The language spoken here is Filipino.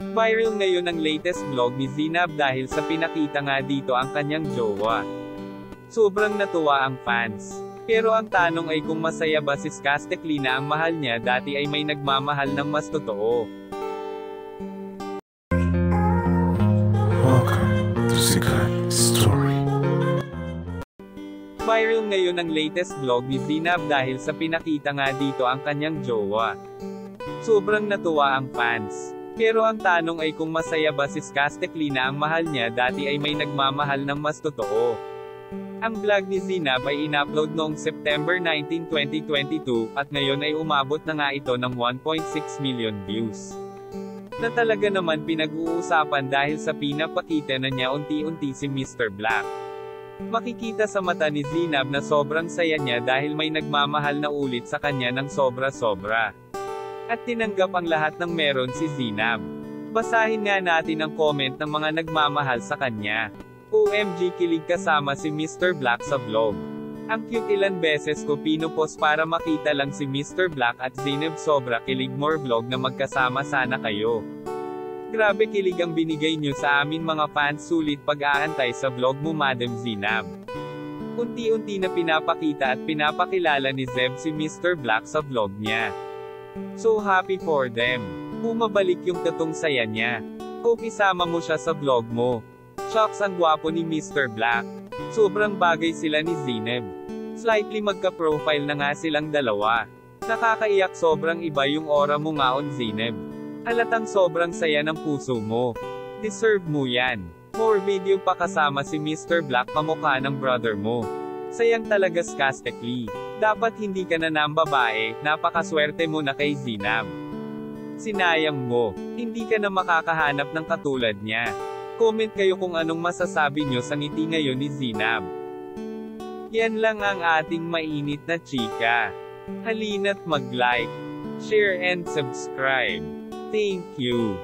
Viral ngayon ang latest vlog ni Zinab dahil sa pinakita nga dito ang kanyang jowa. Sobrang natuwa ang fans. Pero ang tanong ay kung masaya ba si Skastekli na ang mahal niya dati ay may nagmamahal ng mas totoo. Welcome to Sikat Story. Viral ngayon ang latest vlog ni Zinab dahil sa pinakita nga dito ang kanyang jowa. Sobrang natuwa ang fans. Pero ang tanong ay kung masaya ba si Skastekli na ang mahal niya dati ay may nagmamahal ng mas totoo. Ang vlog ni Zinab ay in-upload noong September 19, 2022, at ngayon ay umabot na nga ito ng 1.6 million views. Na talaga naman pinag-uusapan dahil sa pinapakita na niya unti-unti si Mr. Black. Makikita sa mata ni Zinab na sobrang saya niya dahil may nagmamahal na ulit sa kanya ng sobra-sobra. At tinanggap ang lahat ng meron si Zinab. Basahin nga natin ang comment ng mga nagmamahal sa kanya. OMG, kilig kasama si Mr. Black sa vlog. Ang cute, ilan beses ko pinupost para makita lang si Mr. Black at Zinab, sobra kilig, more vlog na magkasama sana kayo. Grabe kilig ang binigay nyo sa amin mga fans, sulit pag-aantay sa vlog mo Madam Zinab. Unti-unti na pinapakita at pinapakilala ni Zeb si Mr. Black sa vlog niya. So happy for them. Bumabalik yung tatong saya niya. Hope isama mo siya sa vlog mo. Shocks, ang gwapo ni Mr. Black. Sobrang bagay sila ni Zinab. Slightly magka-profile na nga silang dalawa. Nakakaiyak, sobrang iba yung aura mo ngaon Zinab. Halatang sobrang saya ng puso mo. Deserve mo yan. More video pa kasama si Mr. Black, kamukha ng brother mo. Sayang talaga Skastekli. Dapat hindi ka na nambabae, napakaswerte mo na kay Zinab. Sinayang mo. Hindi ka na makakahanap ng katulad niya. Comment kayo kung anong masasabi nyo sa ngiti ngayon ni Zinab. Yan lang ang ating mainit na chika. Halina't mag-like, share and subscribe. Thank you.